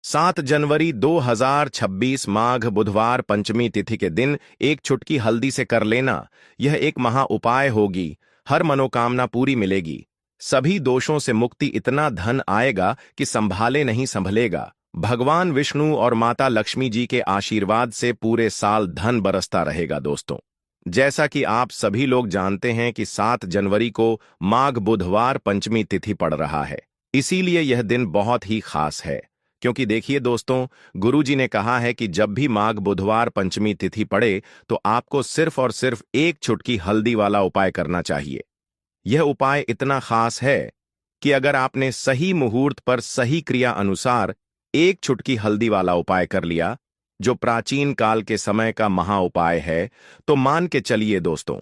7 जनवरी 2026 माघ बुधवार पंचमी तिथि के दिन एक चुटकी हल्दी से कर लेना, यह एक महा उपाय होगी। हर मनोकामना पूरी मिलेगी, सभी दोषों से मुक्ति, इतना धन आएगा कि संभाले नहीं संभलेगा। भगवान विष्णु और माता लक्ष्मी जी के आशीर्वाद से पूरे साल धन बरसता रहेगा। दोस्तों, जैसा कि आप सभी लोग जानते हैं कि 7 जनवरी को माघ बुधवार पंचमी तिथि पड़ रहा है, इसीलिए यह दिन बहुत ही खास है। क्योंकि देखिए दोस्तों, गुरुजी ने कहा है कि जब भी माघ बुधवार पंचमी तिथि पड़े तो आपको सिर्फ और सिर्फ एक चुटकी हल्दी वाला उपाय करना चाहिए। यह उपाय इतना खास है कि अगर आपने सही मुहूर्त पर सही क्रिया अनुसार एक चुटकी हल्दी वाला उपाय कर लिया, जो प्राचीन काल के समय का महा उपाय है, तो मान के चलिए दोस्तों,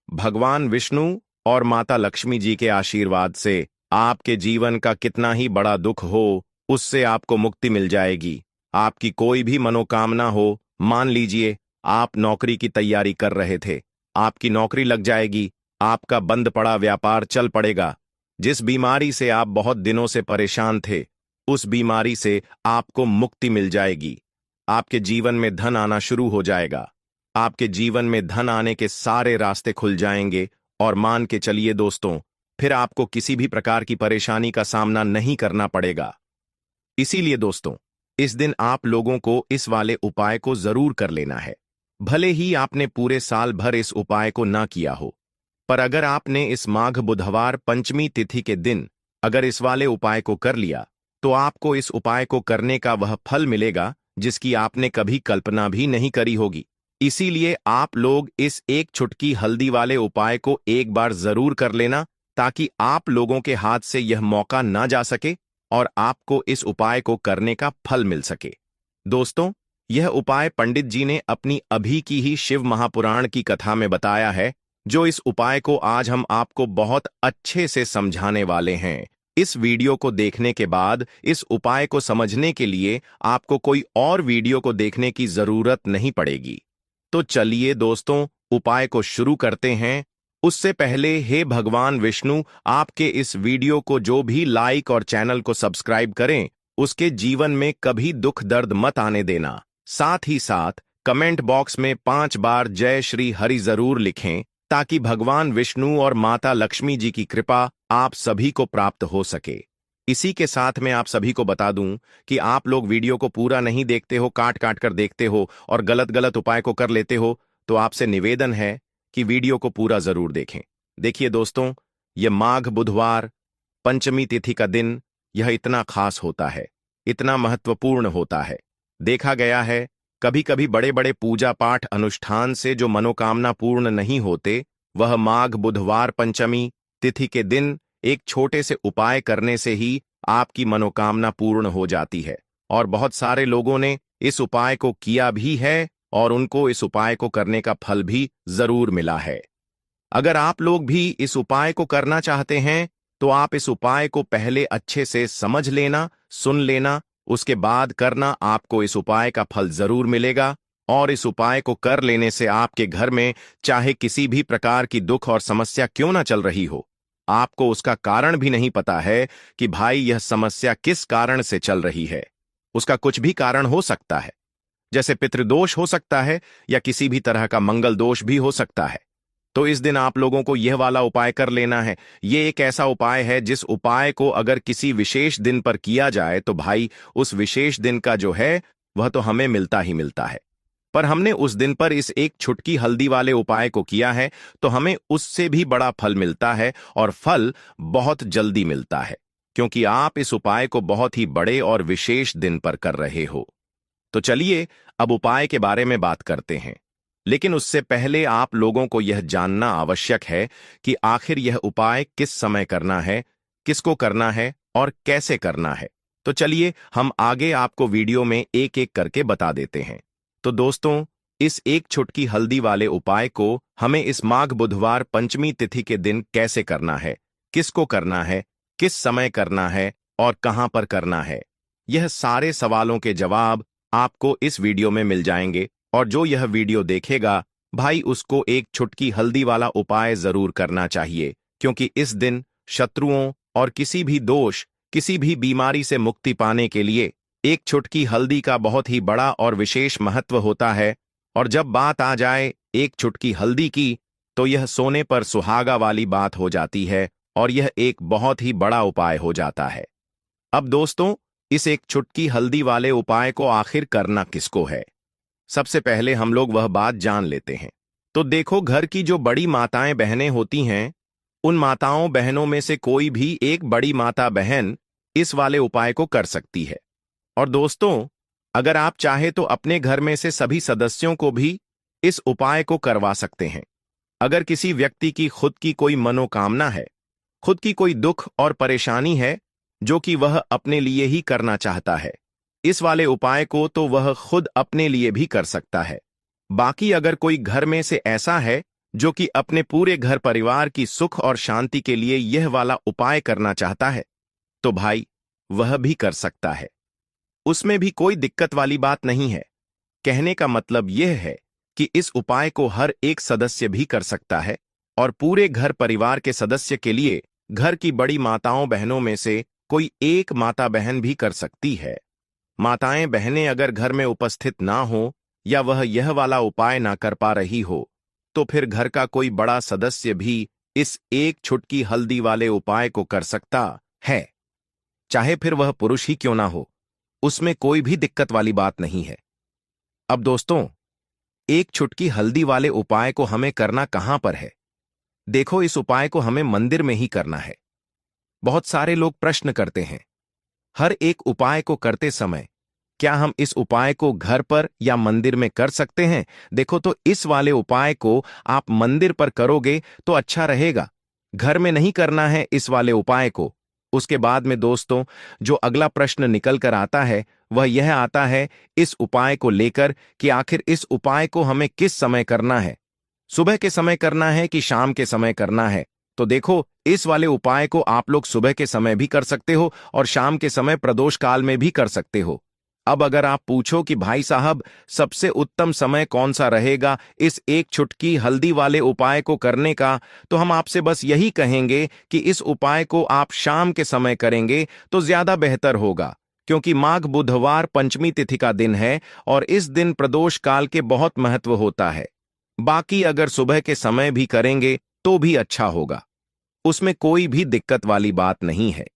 भगवान विष्णु और माता लक्ष्मी जी के आशीर्वाद से आपके जीवन का कितना ही बड़ा दुख हो, उससे आपको मुक्ति मिल जाएगी। आपकी कोई भी मनोकामना हो, मान लीजिए आप नौकरी की तैयारी कर रहे थे, आपकी नौकरी लग जाएगी, आपका बंद पड़ा व्यापार चल पड़ेगा। जिस बीमारी से आप बहुत दिनों से परेशान थे, उस बीमारी से आपको मुक्ति मिल जाएगी। आपके जीवन में धन आना शुरू हो जाएगा, आपके जीवन में धन आने के सारे रास्ते खुल जाएंगे। और मान के चलिए दोस्तों, फिर आपको किसी भी प्रकार की परेशानी का सामना नहीं करना पड़ेगा। इसीलिए दोस्तों, इस दिन आप लोगों को इस वाले उपाय को जरूर कर लेना है। भले ही आपने पूरे साल भर इस उपाय को ना किया हो, पर अगर आपने इस माघ बुधवार पंचमी तिथि के दिन अगर इस वाले उपाय को कर लिया, तो आपको इस उपाय को करने का वह फल मिलेगा जिसकी आपने कभी कल्पना भी नहीं करी होगी। इसीलिए आप लोग इस एक चुटकी हल्दी वाले उपाय को एक बार जरूर कर लेना, ताकि आप लोगों के हाथ से यह मौका ना जा सके और आपको इस उपाय को करने का फल मिल सके। दोस्तों, यह उपाय पंडित जी ने अपनी अभी की ही शिव महापुराण की कथा में बताया है, जो इस उपाय को आज हम आपको बहुत अच्छे से समझाने वाले हैं। इस वीडियो को देखने के बाद इस उपाय को समझने के लिए आपको कोई और वीडियो को देखने की जरूरत नहीं पड़ेगी। तो चलिए दोस्तों, उपाय को शुरू करते हैं। उससे पहले हे भगवान विष्णु, आपके इस वीडियो को जो भी लाइक और चैनल को सब्सक्राइब करें, उसके जीवन में कभी दुख दर्द मत आने देना। साथ ही साथ कमेंट बॉक्स में 5 बार जय श्री हरि जरूर लिखें, ताकि भगवान विष्णु और माता लक्ष्मी जी की कृपा आप सभी को प्राप्त हो सके। इसी के साथ मैं आप सभी को बता दूं कि आप लोग वीडियो को पूरा नहीं देखते हो, काट काट कर देखते हो और गलत गलत उपाय को कर लेते हो, तो आपसे निवेदन है कि वीडियो को पूरा जरूर देखें। देखिए दोस्तों, यह माघ बुधवार पंचमी तिथि का दिन यह इतना खास होता है, इतना महत्वपूर्ण होता है। देखा गया है, कभी कभी बड़े बड़े पूजा पाठ अनुष्ठान से जो मनोकामना पूर्ण नहीं होते, वह माघ बुधवार पंचमी तिथि के दिन एक छोटे से उपाय करने से ही आपकी मनोकामना पूर्ण हो जाती है। और बहुत सारे लोगों ने इस उपाय को किया भी है और उनको इस उपाय को करने का फल भी जरूर मिला है। अगर आप लोग भी इस उपाय को करना चाहते हैं, तो आप इस उपाय को पहले अच्छे से समझ लेना, सुन लेना, उसके बाद करना। आपको इस उपाय का फल जरूर मिलेगा और इस उपाय को कर लेने से आपके घर में चाहे किसी भी प्रकार की दुख और समस्या क्यों ना चल रही हो, आपको उसका कारण भी नहीं पता है कि भाई यह समस्या किस कारण से चल रही है। उसका कुछ भी कारण हो सकता है, जैसे पितृदोष हो सकता है या किसी भी तरह का मंगल दोष भी हो सकता है। तो इस दिन आप लोगों को यह वाला उपाय कर लेना है। यह एक ऐसा उपाय है जिस उपाय को अगर किसी विशेष दिन पर किया जाए, तो भाई उस विशेष दिन का जो है वह तो हमें मिलता ही मिलता है। पर हमने उस दिन पर इस एक चुटकी हल्दी वाले उपाय को किया है, तो हमें उससे भी बड़ा फल मिलता है और फल बहुत जल्दी मिलता है, क्योंकि आप इस उपाय को बहुत ही बड़े और विशेष दिन पर कर रहे हो। तो चलिए अब उपाय के बारे में बात करते हैं, लेकिन उससे पहले आप लोगों को यह जानना आवश्यक है कि आखिर यह उपाय किस समय करना है, किसको करना है और कैसे करना है। तो चलिए हम आगे आपको वीडियो में एक एक करके बता देते हैं। तो दोस्तों, इस एक चुटकी हल्दी वाले उपाय को हमें इस माघ बुधवार पंचमी तिथि के दिन कैसे करना है, किसको करना है, किस समय करना है और कहां पर करना है, यह सारे सवालों के जवाब आपको इस वीडियो में मिल जाएंगे। और जो यह वीडियो देखेगा भाई, उसको एक चुटकी हल्दी वाला उपाय जरूर करना चाहिए, क्योंकि इस दिन शत्रुओं और किसी भी दोष, किसी भी बीमारी से मुक्ति पाने के लिए एक चुटकी हल्दी का बहुत ही बड़ा और विशेष महत्व होता है, और जब बात आ जाए एक चुटकी हल्दी की, तो यह सोने पर सुहागा वाली बात हो जाती है और यह एक बहुत ही बड़ा उपाय हो जाता है। अब दोस्तों, इस एक चुटकी हल्दी वाले उपाय को आखिर करना किसको है? सबसे पहले हम लोग वह बात जान लेते हैं। तो देखो, घर की जो बड़ी माताएं बहनें होती हैं, उन माताओं बहनों में से कोई भी एक बड़ी माता बहन इस वाले उपाय को कर सकती है। और दोस्तों, अगर आप चाहे तो अपने घर में से सभी सदस्यों को भी इस उपाय को करवा सकते हैं। अगर किसी व्यक्ति की खुद की कोई मनोकामना है, खुद की कोई दुख और परेशानी है जो कि वह अपने लिए ही करना चाहता है, इस वाले उपाय को तो वह खुद अपने लिए भी कर सकता है। बाकी अगर कोई घर में से ऐसा है जो कि अपने पूरे घर परिवार की सुख और शांति के लिए यह वाला उपाय करना चाहता है, तो भाई वह भी कर सकता है। उसमें भी कोई दिक्कत वाली बात नहीं है। कहने का मतलब यह है कि इस उपाय को हर एक सदस्य भी कर सकता है, और पूरे घर परिवार के सदस्य के लिए घर की बड़ी माताओं बहनों में से कोई एक माता बहन भी कर सकती है। माताएं बहनें अगर घर में उपस्थित ना हो या वह यह वाला उपाय ना कर पा रही हो, तो फिर घर का कोई बड़ा सदस्य भी इस एक चुटकी हल्दी वाले उपाय को कर सकता है, चाहे फिर वह पुरुष ही क्यों ना हो। उसमें कोई भी दिक्कत वाली बात नहीं है। अब दोस्तों, एक चुटकी हल्दी वाले उपाय को हमें करना कहां पर है? देखो, इस उपाय को हमें मंदिर में ही करना है। बहुत सारे लोग प्रश्न करते हैं, हर एक उपाय को करते समय क्या हम इस उपाय को घर पर या मंदिर में कर सकते हैं? देखो, तो इस वाले उपाय को आप मंदिर पर करोगे तो अच्छा रहेगा, घर में नहीं करना है इस वाले उपाय को। उसके बाद में दोस्तों, जो अगला प्रश्न निकल कर आता है वह यह आता है इस उपाय को लेकर कि आखिर इस उपाय को हमें किस समय करना है, सुबह के समय करना है कि शाम के समय करना है? तो देखो, इस वाले उपाय को आप लोग सुबह के समय भी कर सकते हो और शाम के समय प्रदोष काल में भी कर सकते हो। अब अगर आप पूछो कि भाई साहब, सबसे उत्तम समय कौन सा रहेगा इस एक चुटकी हल्दी वाले उपाय को करने का, तो हम आपसे बस यही कहेंगे कि इस उपाय को आप शाम के समय करेंगे तो ज्यादा बेहतर होगा, क्योंकि माघ बुधवार पंचमी तिथि का दिन है और इस दिन प्रदोष काल के बहुत महत्व होता है। बाकी अगर सुबह के समय भी करेंगे तो भी अच्छा होगा, उसमें कोई भी दिक्कत वाली बात नहीं है।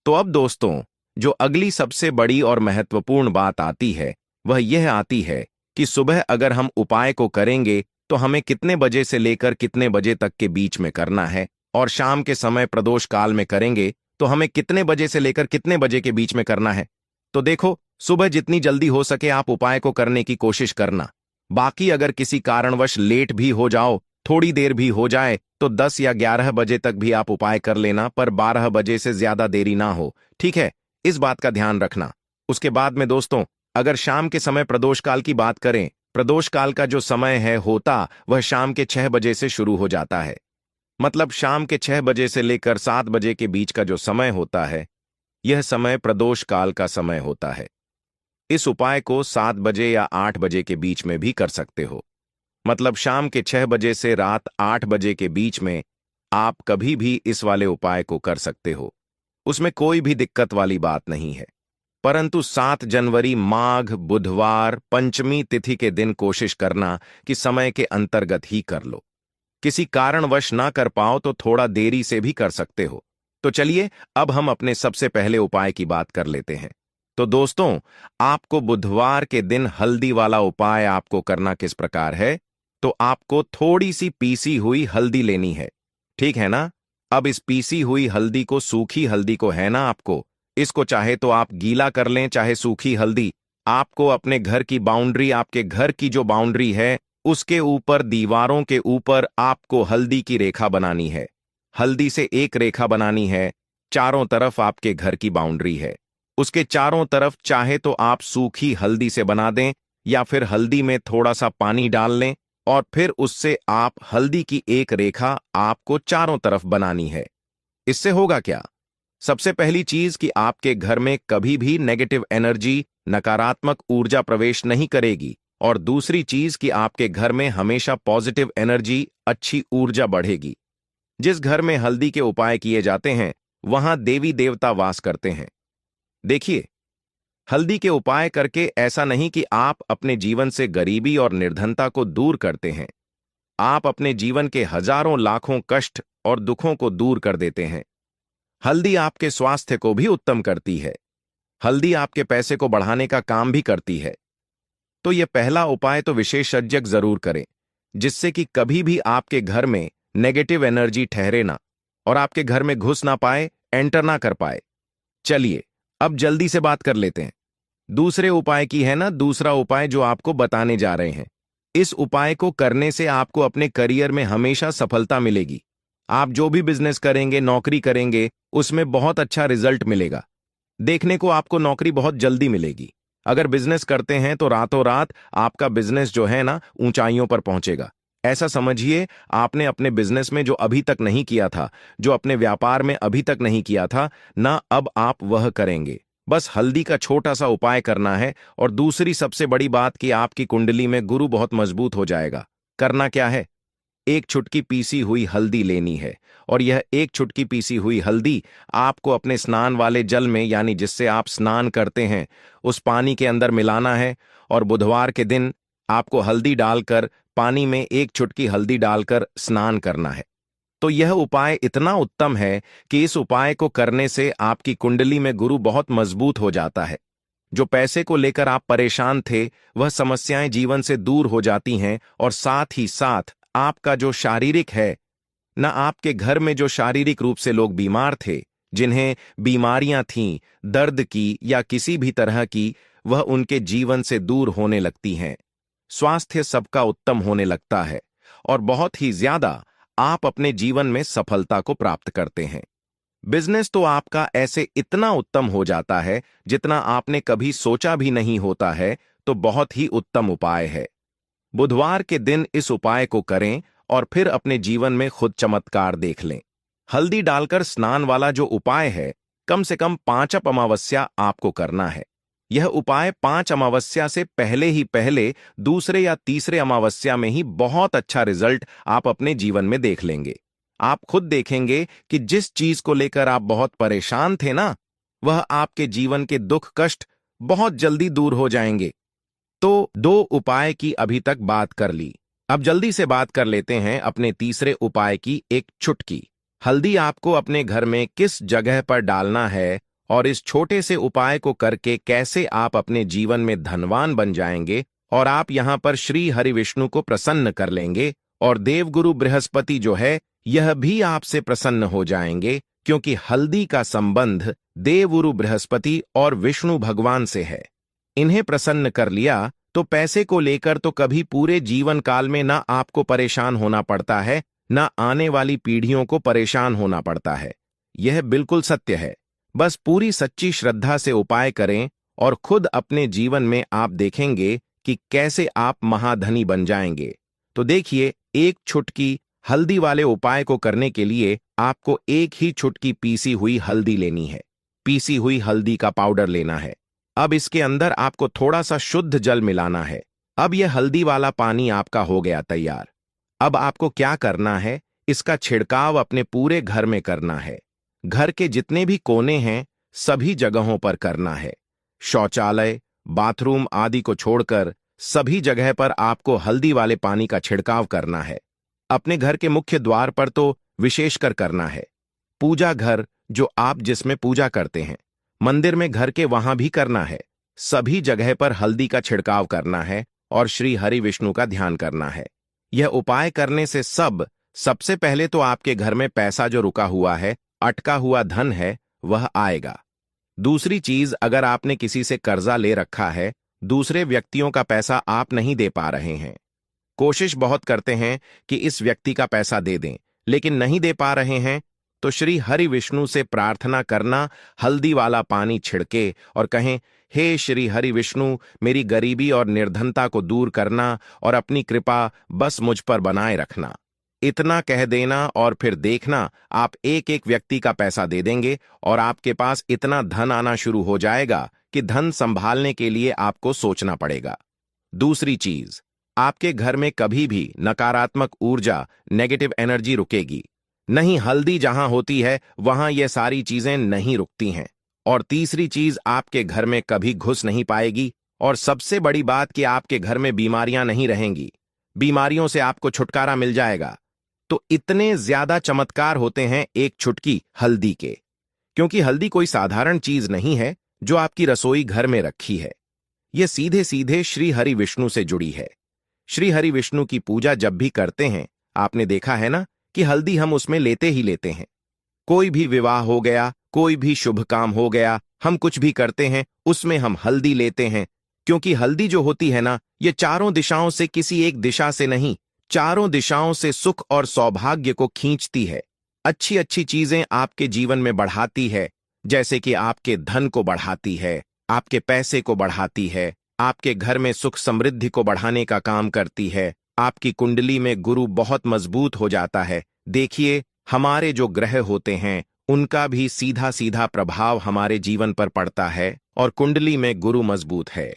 तो अब दोस्तों, जो अगली सबसे बड़ी और महत्वपूर्ण बात आती है वह यह आती है कि सुबह अगर हम उपाय को करेंगे तो हमें कितने बजे से लेकर कितने बजे तक के बीच में करना है, और शाम के समय प्रदोष काल में करेंगे तो हमें कितने बजे से लेकर कितने बजे के बीच में करना है। तो देखो, सुबह जितनी जल्दी हो सके आप उपाय को करने की कोशिश करना। बाकी अगर किसी कारणवश लेट भी हो जाओ, थोड़ी देर भी हो जाए, तो 10 या 11 बजे तक भी आप उपाय कर लेना, पर 12 बजे से ज्यादा देरी ना हो, ठीक है? इस बात का ध्यान रखना। उसके बाद में दोस्तों, अगर शाम के समय प्रदोष काल की बात करें, प्रदोष काल का जो समय है होता वह शाम के 6 बजे से शुरू हो जाता है। मतलब शाम के 6 बजे से लेकर 7 बजे के बीच का जो समय होता है, यह समय प्रदोष काल का समय होता है। इस उपाय को 7 बजे या 8 बजे के बीच में भी कर सकते हो। मतलब शाम के 6 बजे से रात 8 बजे के बीच में आप कभी भी इस वाले उपाय को कर सकते हो, उसमें कोई भी दिक्कत वाली बात नहीं है। परंतु 7 जनवरी माघ बुधवार पंचमी तिथि के दिन कोशिश करना कि समय के अंतर्गत ही कर लो। किसी कारणवश ना कर पाओ तो थोड़ा देरी से भी कर सकते हो। तो चलिए, अब हम अपने सबसे पहले उपाय की बात कर लेते हैं। तो दोस्तों, आपको बुधवार के दिन हल्दी वाला उपाय आपको करना किस प्रकार है? तो आपको थोड़ी सी पीसी हुई हल्दी लेनी है, ठीक है ना? अब इस पीसी हुई हल्दी को, सूखी हल्दी को है ना आपको, इसको चाहे तो आप गीला कर लें चाहे सूखी हल्दी। आपको अपने घर की बाउंड्री, आपके घर की जो बाउंड्री है उसके ऊपर, दीवारों के ऊपर आपको हल्दी की रेखा बनानी है। हल्दी से एक रेखा बनानी है, चारों तरफ आपके घर की बाउंड्री है, उसके चारों तरफ चाहे तो आप सूखी हल्दी से बना दें या फिर हल्दी में थोड़ा सा पानी डाल लें और फिर उससे आप हल्दी की एक रेखा आपको चारों तरफ बनानी है। इससे होगा क्या? सबसे पहली चीज कि आपके घर में कभी भी नेगेटिव एनर्जी, नकारात्मक ऊर्जा प्रवेश नहीं करेगी, और दूसरी चीज कि आपके घर में हमेशा पॉजिटिव एनर्जी, अच्छी ऊर्जा बढ़ेगी। जिस घर में हल्दी के उपाय किए जाते हैं वहां देवी देवता वास करते हैं। देखिए, हल्दी के उपाय करके ऐसा नहीं कि आप अपने जीवन से गरीबी और निर्धनता को दूर करते हैं, आप अपने जीवन के हजारों लाखों कष्ट और दुखों को दूर कर देते हैं। हल्दी आपके स्वास्थ्य को भी उत्तम करती है। हल्दी आपके पैसे को बढ़ाने का काम भी करती है। तो यह पहला उपाय तो विशेषज्ञ जरूर करें, जिससे कि कभी भी आपके घर में नेगेटिव एनर्जी ठहरे ना और आपके घर में घुस ना पाए, एंटर ना कर पाए। चलिए अब जल्दी से बात कर लेते हैं दूसरे उपाय की। है ना दूसरा उपाय जो आपको बताने जा रहे हैं। इस उपाय को करने से आपको अपने करियर में हमेशा सफलता मिलेगी। आप जो भी बिजनेस करेंगे, नौकरी करेंगे, उसमें बहुत अच्छा रिजल्ट मिलेगा। देखने को आपको नौकरी बहुत जल्दी मिलेगी। अगर बिजनेस करते हैं तो रातों रात आपका बिजनेस जो है ना ऊंचाइयों पर पहुंचेगा। ऐसा समझिए, आपने अपने बिजनेस में जो अभी तक नहीं किया था, जो अपने व्यापार में अभी तक नहीं किया था ना, अब आप वह करेंगे। बस हल्दी का छोटा सा उपाय करना है। और दूसरी सबसे बड़ी बात कि आपकी कुंडली में गुरु बहुत मजबूत हो जाएगा। करना क्या है, एक चुटकी पीसी हुई हल्दी लेनी है और यह एक चुटकी पीसी हुई हल्दी आपको अपने स्नान वाले जल में, यानी जिससे आप स्नान करते हैं, उस पानी के अंदर मिलाना है। और बुधवार के दिन आपको हल्दी डालकर, पानी में एक चुटकी हल्दी डालकर स्नान करना है। तो यह उपाय इतना उत्तम है कि इस उपाय को करने से आपकी कुंडली में गुरु बहुत मजबूत हो जाता है। जो पैसे को लेकर आप परेशान थे, वह समस्याएं जीवन से दूर हो जाती हैं। और साथ ही साथ आपका जो शारीरिक है ना, आपके घर में जो शारीरिक रूप से लोग बीमार थे, जिन्हें बीमारियां थीं, दर्द की या किसी भी तरह की, वह उनके जीवन से दूर होने लगती हैं। स्वास्थ्य सबका उत्तम होने लगता है और बहुत ही ज्यादा आप अपने जीवन में सफलता को प्राप्त करते हैं। बिजनेस तो आपका ऐसे इतना उत्तम हो जाता है जितना आपने कभी सोचा भी नहीं होता है। तो बहुत ही उत्तम उपाय है। बुधवार के दिन इस उपाय को करें और फिर अपने जीवन में खुद चमत्कार देख लें। हल्दी डालकर स्नान वाला जो उपाय है, कम से कम 5 अमावस्या आपको करना है। यह उपाय 5 अमावस्या से पहले ही पहले दूसरे या तीसरे अमावस्या में ही बहुत अच्छा रिजल्ट आप अपने जीवन में देख लेंगे। आप खुद देखेंगे कि जिस चीज को लेकर आप बहुत परेशान थे ना, वह आपके जीवन के दुख कष्ट बहुत जल्दी दूर हो जाएंगे। तो 2 उपाय की अभी तक बात कर ली। अब जल्दी से बात कर लेते हैं अपने तीसरे उपाय की। एक चुटकी हल्दी आपको अपने घर में किस जगह पर डालना है और इस छोटे से उपाय को करके कैसे आप अपने जीवन में धनवान बन जाएंगे और आप यहां पर श्री हरि विष्णु को प्रसन्न कर लेंगे। और देवगुरु बृहस्पति जो है, यह भी आपसे प्रसन्न हो जाएंगे, क्योंकि हल्दी का संबंध देवगुरु बृहस्पति और विष्णु भगवान से है। इन्हें प्रसन्न कर लिया तो पैसे को लेकर तो कभी पूरे जीवन काल में ना आपको परेशान होना पड़ता है, ना आने वाली पीढ़ियों को परेशान होना पड़ता है। यह बिल्कुल सत्य है। बस पूरी सच्ची श्रद्धा से उपाय करें और खुद अपने जीवन में आप देखेंगे कि कैसे आप महाधनी बन जाएंगे। तो देखिए, एक चुटकी हल्दी वाले उपाय को करने के लिए आपको एक ही चुटकी पीसी हुई हल्दी लेनी है। पीसी हुई हल्दी का पाउडर लेना है। अब इसके अंदर आपको थोड़ा सा शुद्ध जल मिलाना है। अब यह हल्दी वाला पानी आपका हो गया तैयार। अब आपको क्या करना है, इसका छिड़काव अपने पूरे घर में करना है। घर के जितने भी कोने हैं, सभी जगहों पर करना है। शौचालय, बाथरूम आदि को छोड़कर सभी जगह पर आपको हल्दी वाले पानी का छिड़काव करना है। अपने घर के मुख्य द्वार पर तो विशेषकर करना है। पूजा घर जो आप जिसमें पूजा करते हैं, मंदिर में घर के वहां भी करना है। सभी जगह पर हल्दी का छिड़काव करना है और श्री हरि विष्णु का ध्यान करना है। यह उपाय करने से सबसे पहले तो आपके घर में पैसा जो रुका हुआ है, अटका हुआ धन है, वह आएगा। दूसरी चीज, अगर आपने किसी से कर्जा ले रखा है, दूसरे व्यक्तियों का पैसा आप नहीं दे पा रहे हैं, कोशिश बहुत करते हैं कि इस व्यक्ति का पैसा दे दें, लेकिन नहीं दे पा रहे हैं, तो श्री हरि विष्णु से प्रार्थना करना, हल्दी वाला पानी छिड़के और कहें, हे श्री हरि विष्णु, मेरी गरीबी और निर्धनता को दूर करना और अपनी कृपा बस मुझ पर बनाए रखना। इतना कह देना और फिर देखना, आप एक एक व्यक्ति का पैसा दे देंगे और आपके पास इतना धन आना शुरू हो जाएगा कि धन संभालने के लिए आपको सोचना पड़ेगा। दूसरी चीज, आपके घर में कभी भी नकारात्मक ऊर्जा, नेगेटिव एनर्जी रुकेगी नहीं। हल्दी जहां होती है, वहां ये सारी चीजें नहीं रुकती हैं और तीसरी चीज, आपके घर में कभी घुस नहीं पाएगी। और सबसे बड़ी बात कि आपके घर में बीमारियां नहीं रहेंगी, बीमारियों से आपको छुटकारा मिल जाएगा। तो इतने ज्यादा चमत्कार होते हैं एक चुटकी हल्दी के, क्योंकि हल्दी कोई साधारण चीज नहीं है जो आपकी रसोई घर में रखी है। यह सीधे सीधे श्री हरि विष्णु से जुड़ी है। श्री हरि विष्णु की पूजा जब भी करते हैं, आपने देखा है ना कि हल्दी हम उसमें लेते ही लेते हैं। कोई भी विवाह हो गया, कोई भी शुभ काम हो गया, हम कुछ भी करते हैं उसमें हम हल्दी लेते हैं, क्योंकि हल्दी जो होती है ना, ये चारों दिशाओं से, किसी एक दिशा से नहीं, चारों दिशाओं से सुख और सौभाग्य को खींचती है। अच्छी अच्छी चीजें आपके जीवन में बढ़ाती है, जैसे कि आपके धन को बढ़ाती है, आपके पैसे को बढ़ाती है, आपके घर में सुख समृद्धि को बढ़ाने का काम करती है। आपकी कुंडली में गुरु बहुत मजबूत हो जाता है। देखिए, हमारे जो ग्रह होते हैं उनका भी सीधा सीधा प्रभाव हमारे जीवन पर पड़ता है, और कुंडली में गुरु मजबूत है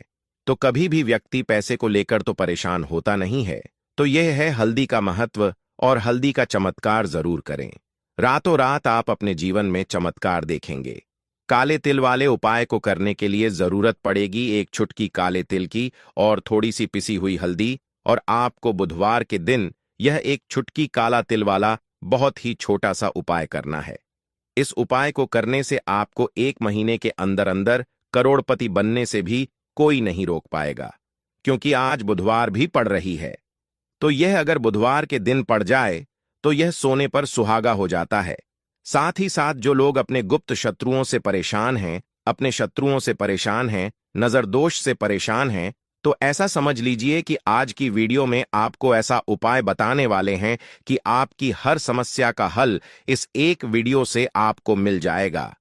तो कभी भी व्यक्ति पैसे को लेकर तो परेशान होता नहीं है। तो यह है हल्दी का महत्व, और हल्दी का चमत्कार जरूर करें। रातों रात आप अपने जीवन में चमत्कार देखेंगे। काले तिल वाले उपाय को करने के लिए जरूरत पड़ेगी एक चुटकी काले तिल की और थोड़ी सी पिसी हुई हल्दी, और आपको बुधवार के दिन यह एक चुटकी काला तिल वाला बहुत ही छोटा सा उपाय करना है। इस उपाय को करने से आपको 1 महीने के अंदर अंदर करोड़पति बनने से भी कोई नहीं रोक पाएगा, क्योंकि आज बुधवार भी पड़ रही है। तो यह अगर बुधवार के दिन पड़ जाए तो यह सोने पर सुहागा हो जाता है। साथ ही साथ जो लोग अपने गुप्त शत्रुओं से परेशान हैं, अपने शत्रुओं से परेशान हैं, नजर दोष से परेशान हैं, तो ऐसा समझ लीजिए कि आज की वीडियो में आपको ऐसा उपाय बताने वाले हैं कि आपकी हर समस्या का हल इस एक वीडियो से आपको मिल जाएगा।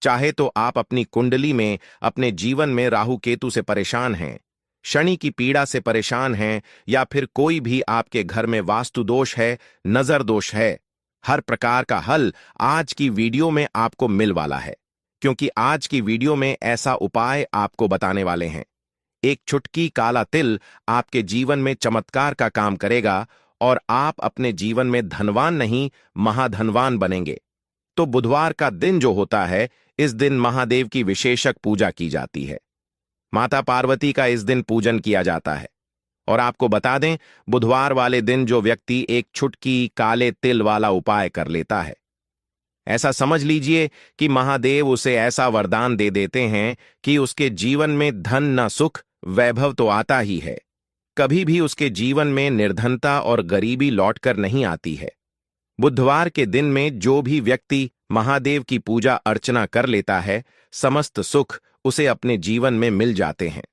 चाहे तो आप अपनी कुंडली में, अपने जीवन में राहु केतु से परेशान हैं, शनि की पीड़ा से परेशान हैं, या फिर कोई भी आपके घर में वास्तु दोष है, नजर दोष है, हर प्रकार का हल आज की वीडियो में आपको मिल वाला है। क्योंकि आज की वीडियो में ऐसा उपाय आपको बताने वाले हैं। एक चुटकी काला तिल आपके जीवन में चमत्कार का काम करेगा, और आप अपने जीवन में धनवान नहीं, महाधनवान बनेंगे। तो बुधवार का दिन जो होता है, इस दिन महादेव की विशेषक पूजा की जाती है। माता पार्वती का इस दिन पूजन किया जाता है। और आपको बता दें, बुधवार वाले दिन जो व्यक्ति एक चुटकी काले तिल वाला उपाय कर लेता है, ऐसा समझ लीजिए कि महादेव उसे ऐसा वरदान दे देते हैं कि उसके जीवन में धन न सुख वैभव तो आता ही है, कभी भी उसके जीवन में निर्धनता और गरीबी लौटकर नहीं आती है। बुधवार के दिन में जो भी व्यक्ति महादेव की पूजा अर्चना कर लेता है, समस्त सुख उसे अपने जीवन में मिल जाते हैं।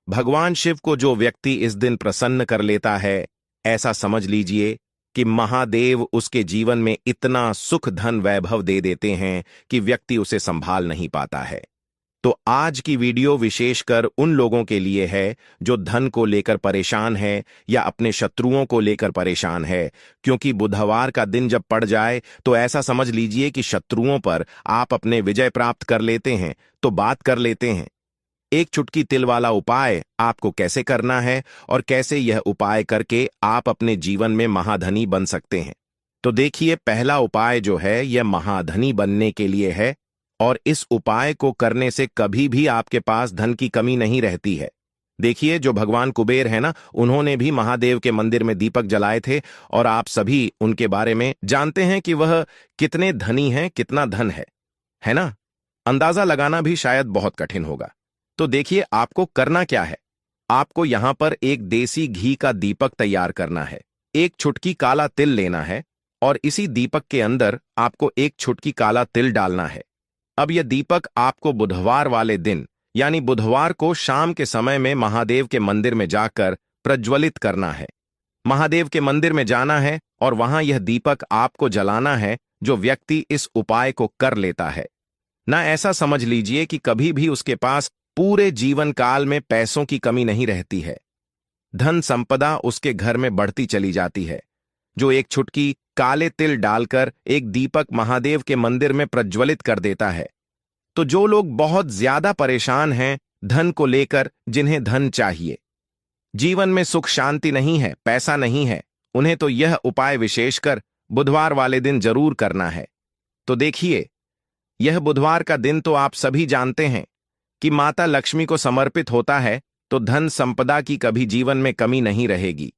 भगवान शिव को जो व्यक्ति इस दिन प्रसन्न कर लेता है, ऐसा समझ लीजिए कि महादेव उसके जीवन में इतना सुख धन वैभव दे देते हैं कि व्यक्ति उसे संभाल नहीं पाता है। तो आज की वीडियो विशेषकर उन लोगों के लिए है जो धन को लेकर परेशान है या अपने शत्रुओं को लेकर परेशान है, क्योंकि बुधवार का दिन जब पड़ जाए तो ऐसा समझ लीजिए कि शत्रुओं पर आप अपने विजय प्राप्त कर लेते हैं। तो बात कर लेते हैं एक चुटकी तिल वाला उपाय आपको कैसे करना है, और कैसे यह उपाय करके आप अपने जीवन में महाधनी बन सकते हैं। तो देखिए, पहला उपाय जो है यह महाधनी बनने के लिए है, और इस उपाय को करने से कभी भी आपके पास धन की कमी नहीं रहती है। देखिए, जो भगवान कुबेर है ना, उन्होंने भी महादेव के मंदिर में दीपक जलाए थे, और आप सभी उनके बारे में जानते हैं कि वह कितने धनी हैं, कितना धन है ना? अंदाजा लगाना भी शायद बहुत कठिन होगा। तो देखिए, आपको करना क्या है। आपको यहां पर एक देसी घी का दीपक तैयार करना है, एक चुटकी काला तिल लेना है, और इसी दीपक के अंदर आपको एक चुटकी काला तिल डालना है। अब यह दीपक आपको बुधवार वाले दिन, यानी बुधवार को शाम के समय में महादेव के मंदिर में जाकर प्रज्वलित करना है। महादेव के मंदिर में जाना है और वहां यह दीपक आपको जलाना है। जो व्यक्ति इस उपाय को कर लेता है ना, ऐसा समझ लीजिए कि कभी भी उसके पास पूरे जीवन काल में पैसों की कमी नहीं रहती है। धन संपदा उसके घर में बढ़ती चली जाती है। जो एक चुटकी काले तिल डालकर एक दीपक महादेव के मंदिर में प्रज्वलित कर देता है, तो जो लोग बहुत ज्यादा परेशान हैं धन को लेकर, जिन्हें धन चाहिए, जीवन में सुख शांति नहीं है, पैसा नहीं है, उन्हें तो यह उपाय विशेषकर बुधवार वाले दिन जरूर करना है। तो देखिए, यह बुधवार का दिन तो आप सभी जानते हैं कि माता लक्ष्मी को समर्पित होता है, तो धन संपदा की कभी जीवन में कमी नहीं रहेगी,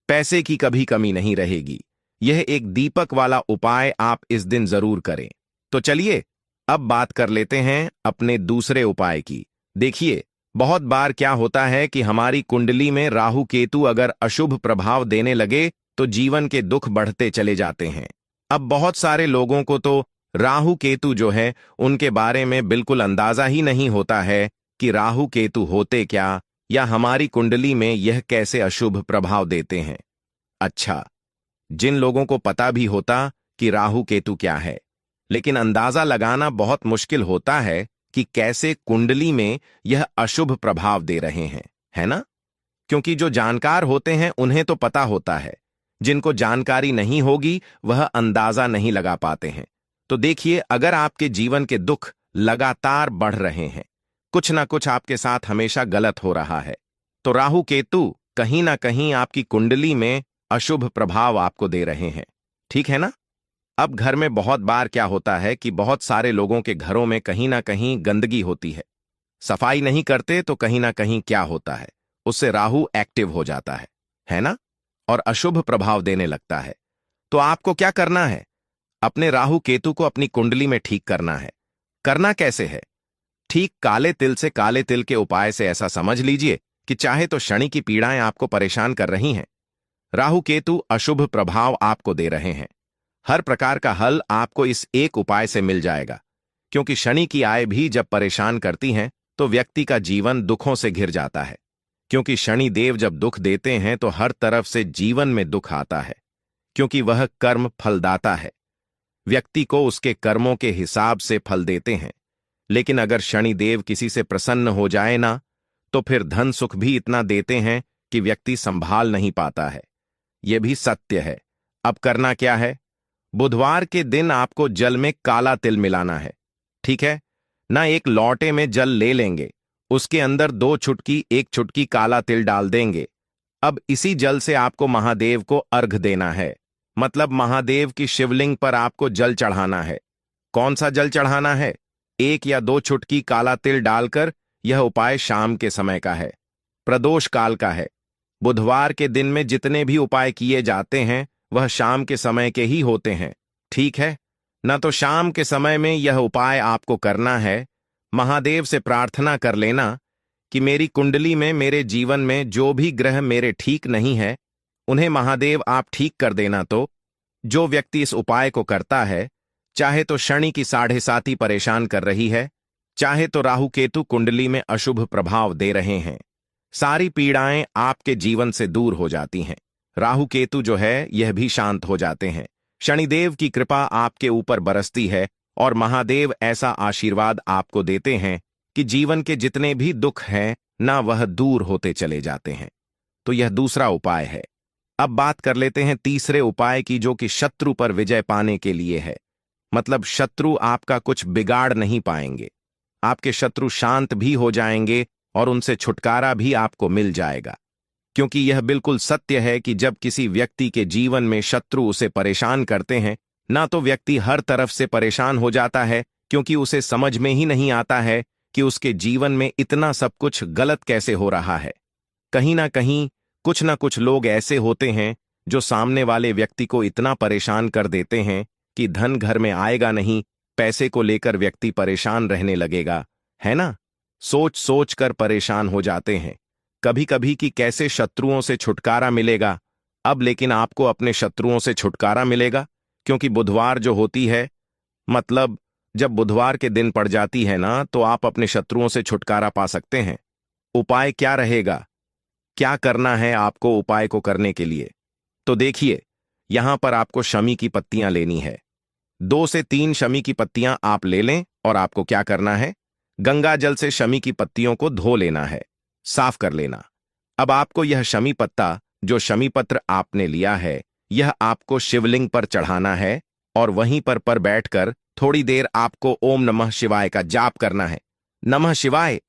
पैसे की कभी कमी नहीं रहेगी। यह एक दीपक वाला उपाय आप इस दिन जरूर करें। तो चलिए अब बात कर लेते हैं अपने दूसरे उपाय की। देखिए, बहुत बार क्या होता है कि हमारी कुंडली में राहु केतु अगर अशुभ प्रभाव देने लगे तो जीवन के दुख बढ़ते चले जाते हैं। अब बहुत सारे लोगों को तो राहु केतु जो है उनके बारे में बिल्कुल अंदाजा ही नहीं होता है कि राहु केतु होते क्या, या हमारी कुंडली में यह कैसे अशुभ प्रभाव देते हैं। अच्छा, जिन लोगों को पता भी होता कि राहु केतु क्या है, लेकिन अंदाजा लगाना बहुत मुश्किल होता है कि कैसे कुंडली में यह अशुभ प्रभाव दे रहे हैं, है ना? क्योंकि जो जानकार होते हैं उन्हें तो पता होता है, जिनको जानकारी नहीं होगी वह अंदाजा नहीं लगा पाते हैं। तो देखिए, अगर आपके जीवन के दुख लगातार बढ़ रहे हैं, कुछ ना कुछ आपके साथ हमेशा गलत हो रहा है, तो राहु केतु कहीं ना कहीं आपकी कुंडली में अशुभ प्रभाव आपको दे रहे हैं। ठीक है ना? अब घर में बहुत बार क्या होता है कि बहुत सारे लोगों के घरों में कहीं ना कहीं गंदगी होती है, सफाई नहीं करते तो कहीं ना कहीं क्या होता है, उससे राहु एक्टिव हो जाता है ना? और अशुभ प्रभाव देने लगता है। तो आपको क्या करना है? अपने राहु केतु को अपनी कुंडली में ठीक करना है। करना कैसे है? ठीक काले तिल से, काले तिल के उपाय से ऐसा समझ लीजिए कि चाहे तो शनि की पीड़ाएं आपको परेशान कर रही हैं, राहु केतु अशुभ प्रभाव आपको दे रहे हैं, हर प्रकार का हल आपको इस एक उपाय से मिल जाएगा। क्योंकि शनि की आय भी जब परेशान करती हैं तो व्यक्ति का जीवन दुखों से घिर जाता है। क्योंकि शनि देव जब दुख देते हैं तो हर तरफ से जीवन में दुख आता है, क्योंकि वह कर्म फलदाता है। व्यक्ति को उसके कर्मों के हिसाब से फल देते हैं। लेकिन अगर शनि देव किसी से प्रसन्न हो जाए ना, तो फिर धन सुख भी इतना देते हैं कि व्यक्ति संभाल नहीं पाता है। यह भी सत्य है। अब करना क्या है? बुधवार के दिन आपको जल में काला तिल मिलाना है। ठीक है ना? एक लौटे में जल ले लेंगे, उसके अंदर 2 चुटकी 1 चुटकी काला तिल डाल देंगे। अब इसी जल से आपको महादेव को अर्घ देना है, मतलब महादेव की शिवलिंग पर आपको जल चढ़ाना है। कौन सा जल चढ़ाना है? 1 या 2 चुटकी काला तिल डालकर। यह उपाय शाम के समय का है, प्रदोष काल का है। बुधवार के दिन में जितने भी उपाय किए जाते हैं वह शाम के समय के ही होते हैं। ठीक है ना? तो शाम के समय में यह उपाय आपको करना है। महादेव से प्रार्थना कर लेना कि मेरी कुंडली में, मेरे जीवन में जो भी ग्रह मेरे ठीक नहीं है उन्हें महादेव आप ठीक कर देना। तो जो व्यक्ति इस उपाय को करता है, चाहे तो शनि की 7.5 परेशान कर रही है, चाहे तो राहु केतु कुंडली में अशुभ प्रभाव दे रहे हैं, सारी पीड़ाएं आपके जीवन से दूर हो जाती हैं। राहु केतु जो है यह भी शांत हो जाते हैं। शनिदेव की कृपा आपके ऊपर बरसती है और महादेव ऐसा आशीर्वाद आपको देते हैं कि जीवन के जितने भी दुख हैं ना, वह दूर होते चले जाते हैं। तो यह दूसरा उपाय है। अब बात कर लेते हैं तीसरे उपाय की, जो कि शत्रु पर विजय पाने के लिए है। मतलब शत्रु आपका कुछ बिगाड़ नहीं पाएंगे, आपके शत्रु शांत भी हो जाएंगे और उनसे छुटकारा भी आपको मिल जाएगा। क्योंकि यह बिल्कुल सत्य है कि जब किसी व्यक्ति के जीवन में शत्रु उसे परेशान करते हैं ना, तो व्यक्ति हर तरफ से परेशान हो जाता है, क्योंकि उसे समझ में ही नहीं आता है कि उसके जीवन में इतना सब कुछ गलत कैसे हो रहा है। कहीं ना कहीं कुछ ना कुछ लोग ऐसे होते हैं जो सामने वाले व्यक्ति को इतना परेशान कर देते हैं कि धन घर में आएगा नहीं, पैसे को लेकर व्यक्ति परेशान रहने लगेगा, है ना? सोच सोच कर परेशान हो जाते हैं कभी कभी कि कैसे शत्रुओं से छुटकारा मिलेगा। अब लेकिन आपको अपने शत्रुओं से छुटकारा मिलेगा, क्योंकि बुधवार जो होती है, मतलब जब बुधवार के दिन पड़ जाती है ना, तो आप अपने शत्रुओं से छुटकारा पा सकते हैं। उपाय क्या रहेगा? क्या करना है आपको उपाय को करने के लिए? तो देखिए, यहां पर आपको शमी की पत्तियां लेनी है। 2 से 3 शमी की पत्तियां आप ले लें और आपको क्या करना है? गंगा जल से शमी की पत्तियों को धो लेना है, साफ कर लेना। अब आपको यह शमी पत्ता, जो शमी पत्र आपने लिया है, यह आपको शिवलिंग पर चढ़ाना है और वहीं पर बैठकर थोड़ी देर आपको ओम नमः शिवाय का जाप करना है। नमः शिवाय,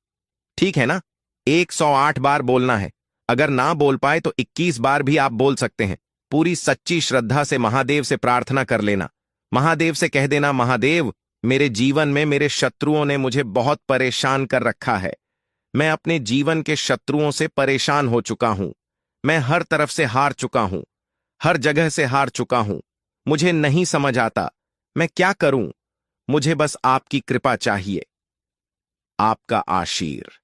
ठीक है ना? 108 बार बोलना है। अगर ना बोल पाए तो 21 बार भी आप बोल सकते हैं। पूरी सच्ची श्रद्धा से महादेव से प्रार्थना कर लेना। महादेव से कह देना, महादेव मेरे जीवन में मेरे शत्रुओं ने मुझे बहुत परेशान कर रखा है। मैं अपने जीवन के शत्रुओं से परेशान हो चुका हूं। मैं हर तरफ से हार चुका हूं। हर जगह से हार चुका हूं। मुझे नहीं समझ आता मैं क्या करूं। मुझे बस आपकी कृपा चाहिए। आपका आशीर।